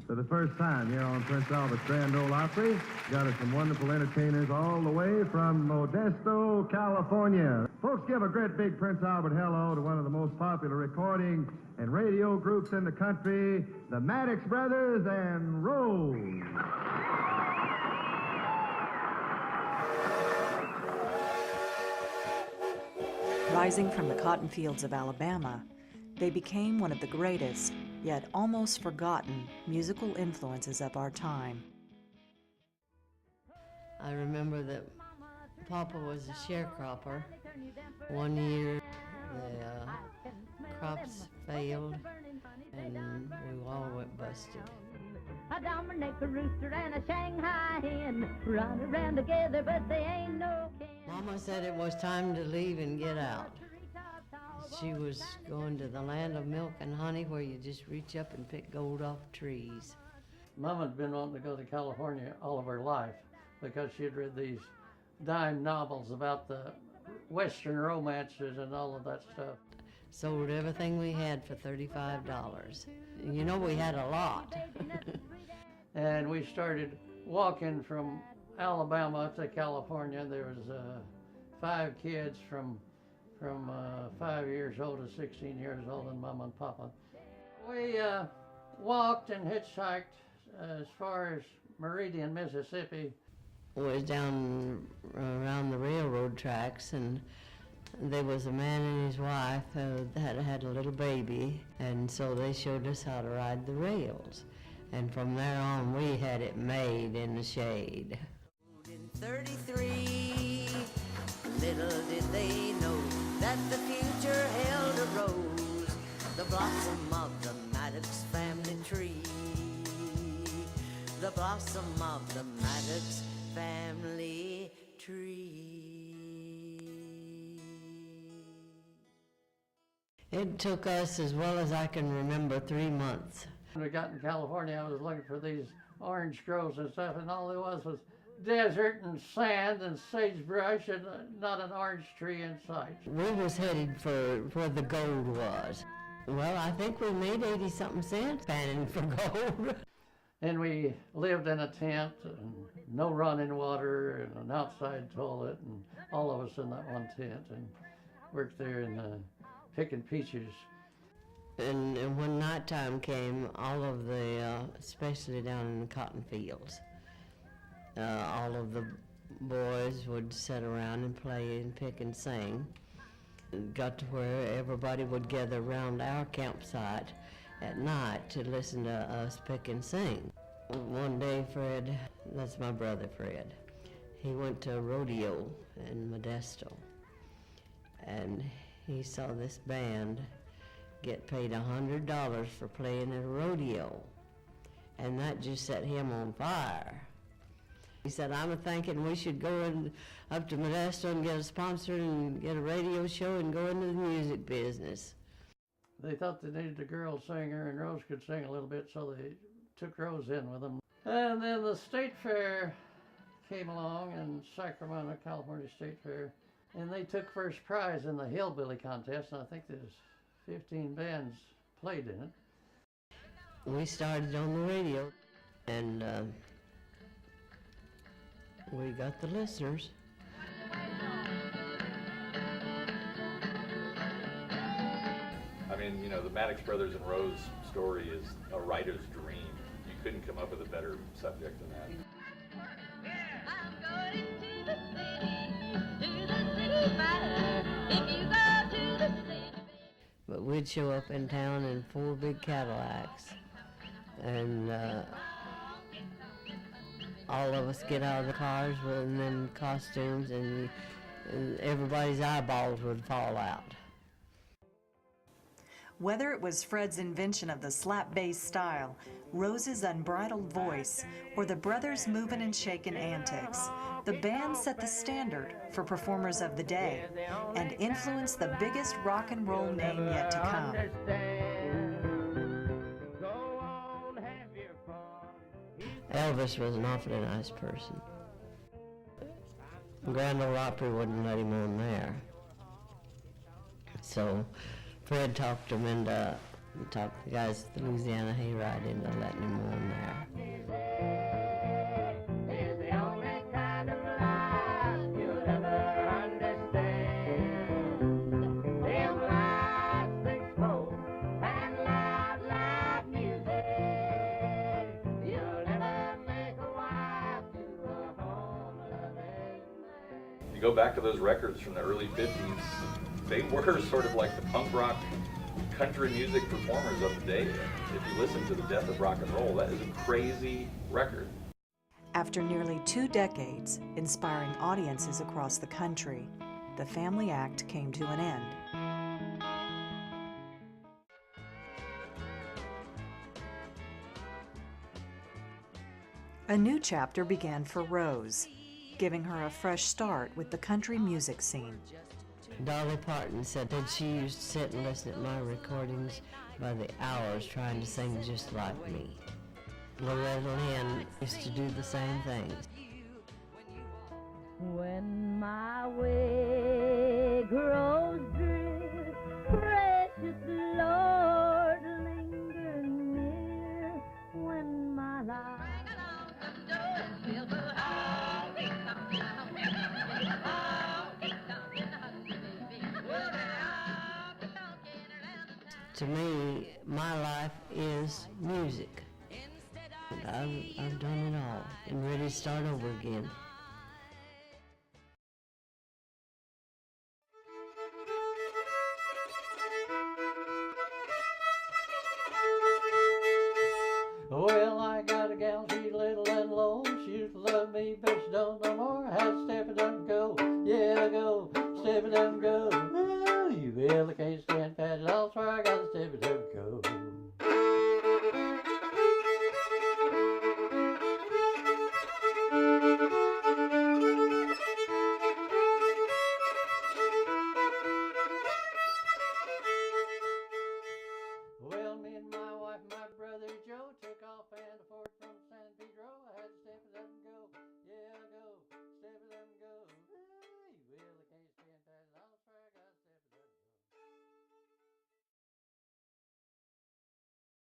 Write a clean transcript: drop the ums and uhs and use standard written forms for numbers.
For the first time here on Prince Albert's Grand Ole Opry, got us some wonderful entertainers all the way from Modesto, California. Folks, give a great big Prince Albert hello to one of the most popular recording and radio groups in the country, the Maddox Brothers and Rose. Rising from the cotton fields of Alabama, they became one of the greatest, yet almost forgotten, musical influences of our time. I remember that Papa was a sharecropper. One year the crops failed and we all went busted. A Dominican rooster and a Shanghai hen run around together, but they ain't no kin. Mama said it was time to leave and get out. She was going to the land of milk and honey where you just reach up and pick gold off trees. Mom had been wanting to go to California all of her life because she had read these dime novels about the Western romances and all of that stuff. Sold everything we had for $35. You know, we had a lot. And we started walking from Alabama to California. There was 5 kids from 5 years old to 16 years old, and Mama and Papa. We walked and hitchhiked as far as Meridian, Mississippi. We was down around the railroad tracks, and there was a man and his wife who had a little baby, and so they showed us how to ride the rails. And from there on, we had it made in the shade. In 33, little did they know that the future held a rose, the blossom of the Maddox family tree, the blossom of the Maddox family tree. It took us, as well as I can remember, 3 months. When we got in California, I was looking for these orange groves and stuff, and all there was desert and sand and sagebrush and not an orange tree in sight. We was headed for where the gold was. Well, I think we made 80-something cents panning for gold. And we lived in a tent, and no running water, and an outside toilet, and all of us in that one tent, and worked there in picking peaches. And when nighttime came, all of the, especially down in the cotton fields, all of the boys would sit around and play and pick and sing. It got to where everybody would gather around our campsite at night to listen to us pick and sing. One day, Fred, that's my brother Fred, he went to a rodeo in Modesto, and he saw this band get paid $100 for playing at a rodeo, and that just set him on fire. He said, I'm thinking we should go up to Modesto and get a sponsor and get a radio show and go into the music business. They thought they needed a girl singer, and Rose could sing a little bit, so they took Rose in with them. And then the state fair came along in Sacramento, California State Fair, and they took first prize in the hillbilly contest, and I think there's 15 bands played in it. We started on the radio, and we got the listeners. I mean, you know, the Maddox Brothers and Rose story is a writer's dream. You couldn't come up with a better subject than that. I'm going to the city fair. If you go to the city. But we'd show up in town in 4 big Cadillacs, and all of us get out of the cars with them costumes, and everybody's eyeballs would fall out. Whether it was Fred's invention of the slap bass style, Rose's unbridled voice, or the brothers' moving and shaking antics, the band set the standard for performers of the day and influenced the biggest rock and roll name yet to come. Elvis was an awfully nice person. Grand Ole Opry wouldn't let him on there. So Fred talked him into and talked the guys at the Louisiana Hayride into letting him on there. Is the only kind of life you'll ever understand. Them lights, thick smoke, and loud music. You'll never make a wife to a home-loving man. You go back to those records from the early 50s, they were sort of like the punk rock country music performers of the day. If you listen to The Death of Rock and Roll, that is a crazy record. After nearly 2 decades, inspiring audiences across the country, the Family Act came to an end. A new chapter began for Rose, giving her a fresh start with the country music scene. Dolly Parton said that she used to sit and listen to my recordings by the hours trying to sing just like me. Loretta Lynn used to do the same things. When my way grows drear, precious Lord, linger near. When my life To me, my life is music. I've done it all and ready to start over again. Well, I got a gal, she's little and low. She used to love me, but she don't no more. I had to step it up and go. Yeah, go. Step it up and go. Oh, you really can't stand fat at all, so I got to step it up and go.